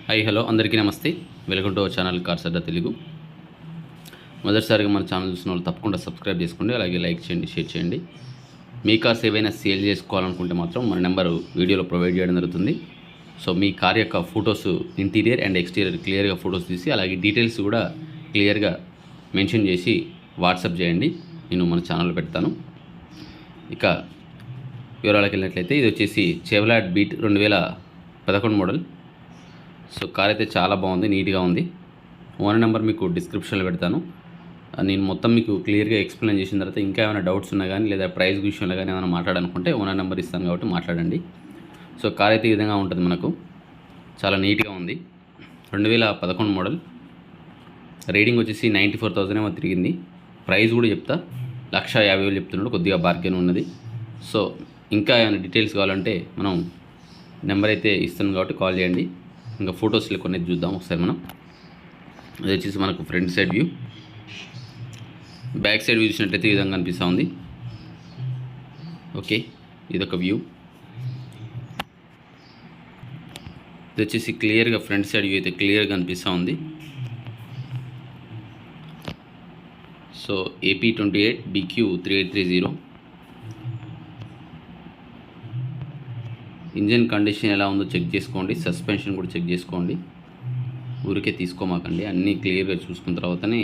Hi hello అందరికీ నమస్తే. Welcome to our channel cars Adda Telugu. మొదటిసారిగా మన ఛానల్ చూసిన వాళ్ళు తప్పకుండా సబ్స్క్రైబ్ చేసుకోండి, అలాగే లైక్ చేయండి, షేర్ చేయండి. మీ కార్స్ ఏవైనా సేల్ చేసుకోవాలనుకుంటే మాత్రం మన నెంబర్ వీడియోలో ప్రొవైడ్ చేయడం జరుగుతుంది. సో మీ కార్ యొక్క ఫొటోస్, ఇంటీరియర్ అండ్ ఎక్స్టీరియర్ క్లియర్గా ఫొటోస్ తీసి అలాగే డీటెయిల్స్ కూడా క్లియర్గా మెన్షన్ చేసి వాట్సాప్ చేయండి, నేను మన ఛానల్లో పెడతాను. ఇక వివరాలకు వెళ్ళినట్లయితే ఇది వచ్చేసి చెవ్రాలెట్ బీట్ 2011 మోడల్. సో కార్ అయితే చాలా బాగుంది, నీట్గా ఉంది. ఓనర్ నెంబర్ మీకు డిస్క్రిప్షన్లో పెడతాను. నేను మొత్తం మీకు క్లియర్గా ఎక్స్ప్లెయిన్ చేసిన తర్వాత ఇంకా ఏమైనా డౌట్స్ ఉన్నా కానీ లేదా ప్రైస్ విషయంలో కానీ ఏమైనా మాట్లాడాలనుకుంటే ఓనర్ నెంబర్ ఇస్తాను కాబట్టి మాట్లాడండి. సో కార్ అయితే ఈ విధంగా ఉంటుంది, మనకు చాలా నీట్గా ఉంది. 2011 మోడల్. రేటింగ్ వచ్చేసి 94,000 ఏమో తిరిగింది. ప్రైస్ కూడా చెప్తా, 1,50,000 చెప్తున్నాడు, కొద్దిగా బార్గెన్ ఉన్నది. సో ఇంకా ఏమైనా డీటెయిల్స్ కావాలంటే మనం నెంబర్ అయితే ఇస్తున్నాం కాబట్టి కాల్ చేయండి. ఇంకా ఫొటోస్లో కొన్ని చూద్దాం ఒకసారి మనం. అది వచ్చేసి మనకు front side view. Back side view చూసినట్లయితే ఈ విధంగా కనిపిస్తూ ఉంది. ఓకే, ఇదొక వ్యూ. ఇది వచ్చేసి క్లియర్గా ఫ్రంట్ సైడ్ వ్యూ అయితే క్లియర్గా కనిపిస్తూ ఉంది. So AP28 BQ3830. Engine condition ఎలా ఉందో చెక్ చేసుకోండి, సస్పెన్షన్ కూడా చెక్ చేసుకోండి. ఊరికే తీసుకోమాకండి, అన్నీ క్లియర్గా చూసుకున్న తర్వాతనే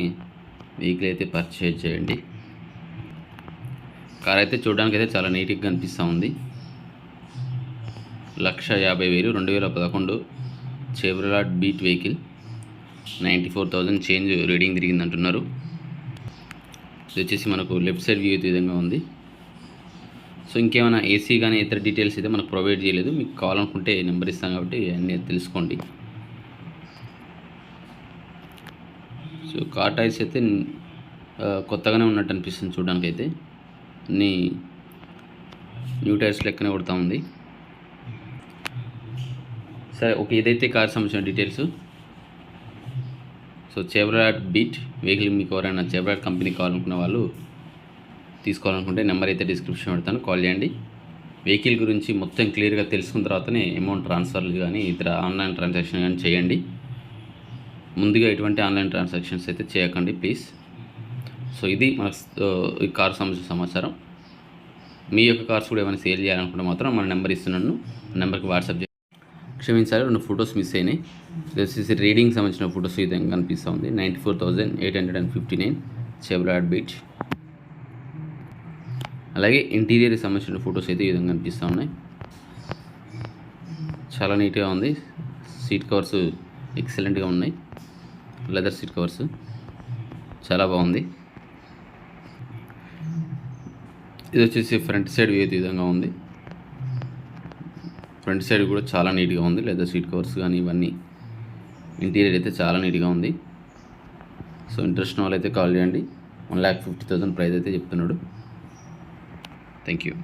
వెహికల్ అయితే పర్చేజ్ చేయండి. కార్ అయితే చూడడానికి అయితే చాలా నీట్గా కనిపిస్తూ ఉంది. 1,50,000 2011 చెవ్రాలెట్ బీట్ వెహికల్. 94,000 చేంజ్ రీడింగ్ తిరిగింది అంటున్నారు. ఇది వచ్చేసి మనకు లెఫ్ట్ సైడ్ వ్యూ అయితే విధంగా ఉంది. సో ఇంకేమైనా ఏసీ కానీ ఇతర డీటెయిల్స్ అయితే మనకు ప్రొవైడ్ చేయలేదు. మీకు కావాలనుకుంటే నెంబర్ ఇస్తాం కాబట్టి అన్నీ తెలుసుకోండి. సో కార్ టైర్స్ అయితే కొత్తగానే ఉన్నట్టు అనిపిస్తుంది చూడడానికి. అయితే అన్నీ న్యూ టైర్స్ లెక్కనే కొడతా ఉంది. సరే ఓకే, ఇదైతే కార్ సంబంధించిన డీటెయిల్స్. సో చెవ్రాలెట్ బీట్ వెహికల్ మీకు ఎవరైనా చెవ్రాలెట్ కంపెనీ కావాలనుకున్న వాళ్ళు తీసుకోవాలనుకుంటే నెంబర్ అయితే డిస్క్రిప్షన్ పెడతాను, కాల్ చేయండి. వెహికల్ గురించి మొత్తం క్లియర్గా తెలుసుకున్న తర్వాతనే అమౌంట్ ట్రాన్స్ఫర్లు కానీ ఇతర ఆన్లైన్ ట్రాన్సాక్షన్ కానీ చేయండి. ముందుగా ఎటువంటి ఆన్లైన్ ట్రాన్సాక్షన్స్ అయితే చేయకండి ప్లీజ్. సో ఇది మన ఈ కార్ సంబంధించిన సమాచారం. మీ యొక్క కార్స్ కూడా ఏమైనా సేల్ చేయాలనుకుంటే మాత్రం మన నెంబర్ ఇస్తున్నాను, నెంబర్కి వాట్సాప్ చేయండి. క్షమించాలి, 2 ఫొటోస్ మిస్ అయినాయి. వచ్చేసి రీడింగ్ సంబంధించిన ఫొటోస్ ఈ విధంగా కనిపిస్తూ ఉంది. 94,859 చెవ్రాలెట్ బీట్. అలాగే ఇంటీరియర్ సంబంధించిన ఫొటోస్ అయితే ఈ విధంగా కనిపిస్తూ ఉన్నాయి. చాలా నీట్గా ఉంది. సీట్ కవర్స్ ఎక్సలెంట్గా ఉన్నాయి, లెదర్ సీట్ కవర్స్ చాలా బాగుంది. ఇది వచ్చేసి ఫ్రంట్ సైడ్ వ్యూ అయితే ఈ విధంగా ఉంది. ఫ్రంట్ సైడ్ కూడా చాలా నీట్గా ఉంది, లెదర్ సీట్ కవర్స్ కానీ ఇవన్నీ. ఇంటీరియర్ అయితే చాలా నీట్గా ఉంది. సో ఇంట్రెస్ట్ ఉన్న వాళ్ళు అయితే కాల్ చేయండి. 1,50,000 ప్రైస్ అయితే చెప్తున్నాడు. Thank you.